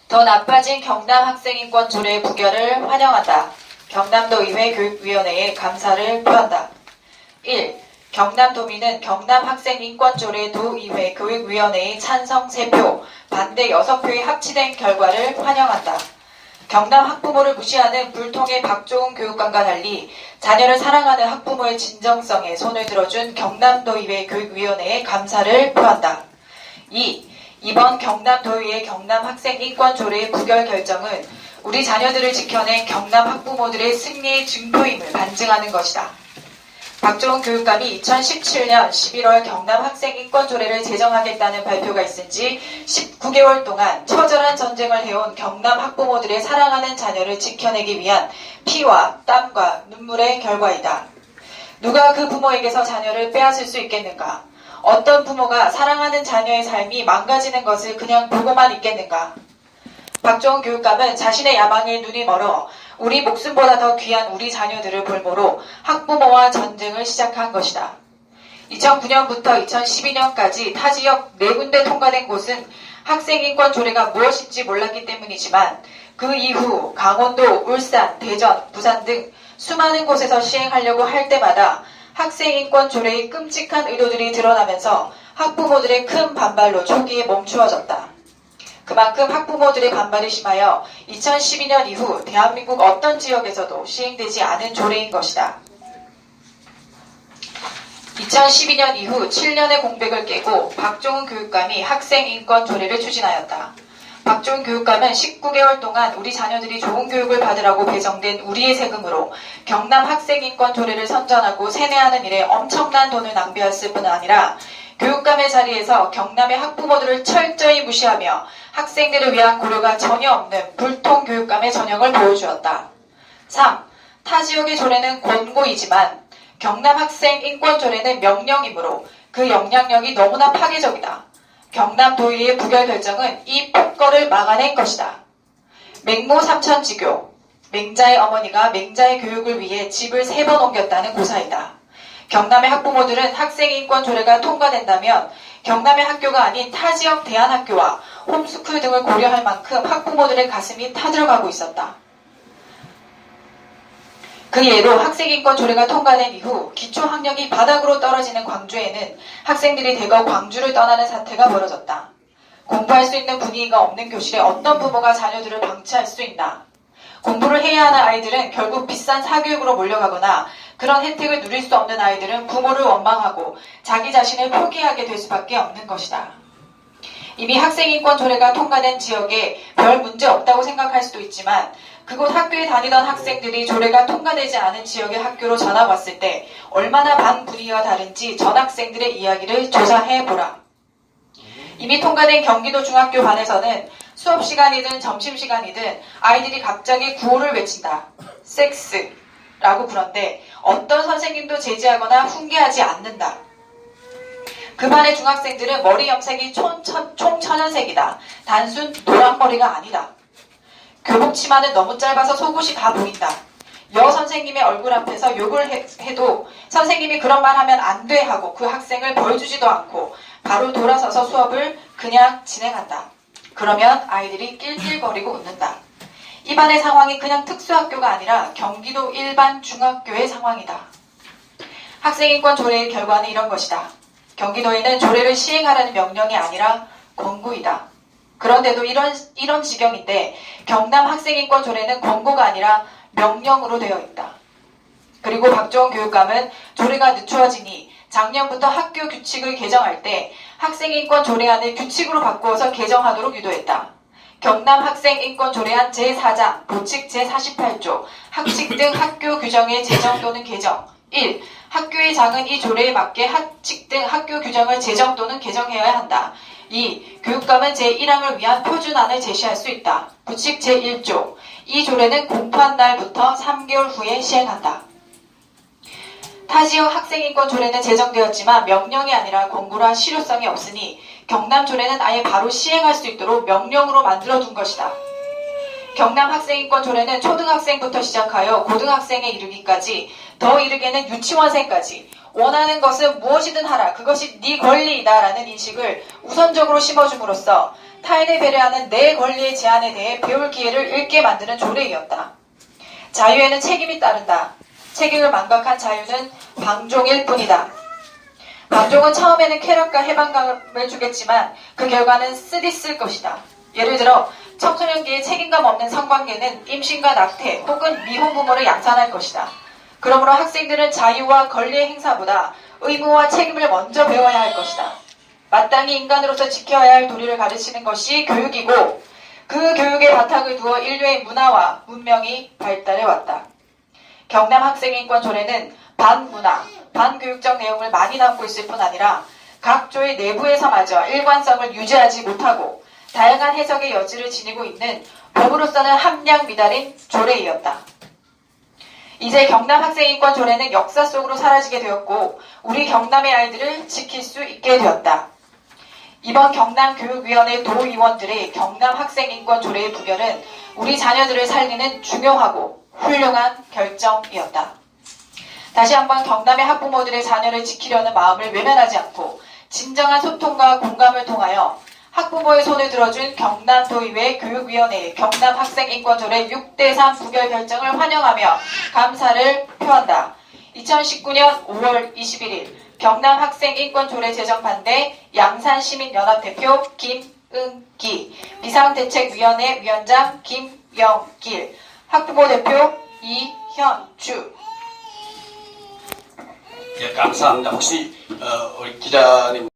더 나빠진 경남 학생인권 조례 부결을 환영한다. 경남도의회 교육위원회에 감사를 표한다. 1. 경남도민은 경남학생인권조례 도의회 교육위원회의 찬성 3표, 반대 6표의 합치된 결과를 환영한다. 경남 학부모를 무시하는 불통의 박종훈 교육감과 달리 자녀를 사랑하는 학부모의 진정성에 손을 들어준 경남도의회 교육위원회에 감사를 표한다. 2. 이번 경남도의회 경남학생인권조례 부결 결정은 우리 자녀들을 지켜낸 경남 학부모들의 승리의 증표임을 반증하는 것이다. 박종훈 교육감이 2017년 11월 경남학생인권조례를 제정하겠다는 발표가 있은 지 19개월 동안 처절한 전쟁을 해온 경남 학부모들의 사랑하는 자녀를 지켜내기 위한 피와 땀과 눈물의 결과이다. 누가 그 부모에게서 자녀를 빼앗을 수 있겠는가? 어떤 부모가 사랑하는 자녀의 삶이 망가지는 것을 그냥 보고만 있겠는가? 박종훈 교육감은 자신의 야망에 눈이 멀어 우리 목숨보다 더 귀한 우리 자녀들을 볼모로 학부모와 전쟁을 시작한 것이다. 2009년부터 2012년까지 타 지역 4군데 통과된 곳은 학생인권 조례가 무엇인지 몰랐기 때문이지만 그 이후 강원도, 울산, 대전, 부산 등 수많은 곳에서 시행하려고 할 때마다 학생인권 조례의 끔찍한 의도들이 드러나면서 학부모들의 큰 반발로 초기에 멈추어졌다. 그만큼 학부모들의 반발이 심하여 2012년 이후 대한민국 어떤 지역에서도 시행되지 않은 조례인 것이다. 2012년 이후 7년의 공백을 깨고 박종훈 교육감이 학생인권 조례를 추진하였다. 박종훈 교육감은 19개월 동안 우리 자녀들이 좋은 교육을 받으라고 배정된 우리의 세금으로 경남 학생인권 조례를 선전하고 세뇌하는 일에 엄청난 돈을 낭비했을 뿐 아니라 교육감의 자리에서 경남의 학부모들을 철저히 무시하며 학생들을 위한 고려가 전혀 없는 불통 교육감의 전형을 보여주었다. 3. 타 지역의 조례는 권고이지만 경남 학생인권조례는 명령이므로 그 영향력이 너무나 파괴적이다. 경남도의회 부결 결정은 이 폭거를 막아낸 것이다. 맹모 삼천지교, 맹자의 어머니가 맹자의 교육을 위해 집을 3번 옮겼다는 고사이다. 경남의 학부모들은 학생인권 조례가 통과된다면 경남의 학교가 아닌 타 지역 대안학교와 홈스쿨 등을 고려할 만큼 학부모들의 가슴이 타들어가고 있었다. 그 예로 학생인권 조례가 통과된 이후 기초학력이 바닥으로 떨어지는 광주에는 학생들이 대거 광주를 떠나는 사태가 벌어졌다. 공부할 수 있는 분위기가 없는 교실에 어떤 부모가 자녀들을 방치할 수 있나? 공부를 해야 하는 아이들은 결국 비싼 사교육으로 몰려가거나 그런 혜택을 누릴 수 없는 아이들은 부모를 원망하고 자기 자신을 포기하게 될 수밖에 없는 것이다. 이미 학생인권 조례가 통과된 지역에 별 문제 없다고 생각할 수도 있지만 그곳 학교에 다니던 학생들이 조례가 통과되지 않은 지역의 학교로 전학 왔을 때 얼마나 반 분위기가 다른지 전학생들의 이야기를 조사해보라. 이미 통과된 경기도 중학교 반에서는 수업시간이든 점심시간이든 아이들이 갑자기 구호를 외친다. 섹스라고 부른데 어떤 선생님도 제지하거나 훈계하지 않는다. 그 반의 중학생들은 머리 염색이 총천연색이다. 단순 노란머리가 아니다. 교복 치마는 너무 짧아서 속옷이 다 보인다. 여 선생님의 얼굴 앞에서 욕을 해도 선생님이 그런 말 하면 안 돼 하고 그 학생을 벌 주지도 않고 바로 돌아서서 수업을 그냥 진행한다. 그러면 아이들이 낄낄거리고 웃는다. 이 반의 상황이 그냥 특수학교가 아니라 경기도 일반 중학교의 상황이다. 학생인권 조례의 결과는 이런 것이다. 경기도에는 조례를 시행하라는 명령이 아니라 권고이다. 그런데도 이런 지경인데 경남 학생인권 조례는 권고가 아니라 명령으로 되어 있다. 그리고 박종훈 교육감은 조례가 늦추어지니 작년부터 학교 규칙을 개정할 때 학생인권 조례안을 규칙으로 바꾸어서 개정하도록 유도했다. 경남 학생인권 조례안 제4장 보칙 제48조 학칙 등 학교 규정의 제정 또는 개정 1. 학교의 장은 이 조례에 맞게 학칙 등 학교 규정을 제정 또는 개정해야 한다. 2. 교육감은 제1항을 위한 표준안을 제시할 수 있다. 부칙 제1조 이 조례는 공포한 날부터 3개월 후에 시행한다. 타 지역 학생인권 조례는 제정되었지만 명령이 아니라 권고라 실효성이 없으니 경남 조례는 아예 바로 시행할 수 있도록 명령으로 만들어둔 것이다. 경남 학생인권 조례는 초등학생부터 시작하여 고등학생에 이르기까지 더 이르게는 유치원생까지 원하는 것은 무엇이든 하라. 그것이 네 권리이다. 라는 인식을 우선적으로 심어줌으로써 타인을 배려하는 내 권리의 제한에 대해 배울 기회를 잃게 만드는 조례이었다. 자유에는 책임이 따른다. 책임을 망각한 자유는 방종일 뿐이다. 방종은 처음에는 쾌락과 해방감을 주겠지만 그 결과는 쓰디쓸 것이다. 예를 들어 청소년기의 책임감 없는 성관계는 임신과 낙태 혹은 미혼 부모를 양산할 것이다. 그러므로 학생들은 자유와 권리의 행사보다 의무와 책임을 먼저 배워야 할 것이다. 마땅히 인간으로서 지켜야 할 도리를 가르치는 것이 교육이고 그 교육의 바탕을 두어 인류의 문화와 문명이 발달해왔다. 경남 학생인권 조례는 반문화, 반교육적 내용을 많이 담고 있을 뿐 아니라 각 조의 내부에서마저 일관성을 유지하지 못하고 다양한 해석의 여지를 지니고 있는 법으로서는 함량 미달인 조례이었다. 이제 경남 학생인권 조례는 역사 속으로 사라지게 되었고 우리 경남의 아이들을 지킬 수 있게 되었다. 이번 경남교육위원회 도의원들의 경남 학생인권 조례의 부결은 우리 자녀들을 살리는 중요하고 훌륭한 결정이었다. 다시 한번 경남의 학부모들의 자녀를 지키려는 마음을 외면하지 않고 진정한 소통과 공감을 통하여 학부모의 손을 들어준 경남도의회 교육위원회의 경남학생인권조례 6대3 부결 결정을 환영하며 감사를 표한다. 2019년 5월 21일 경남학생인권조례 제정 반대 양산시민연합대표 김은기, 비상대책위원회 위원장 김영길, 학부모 대표 이현주. 예, 감사합니다. 혹시 우리 기자님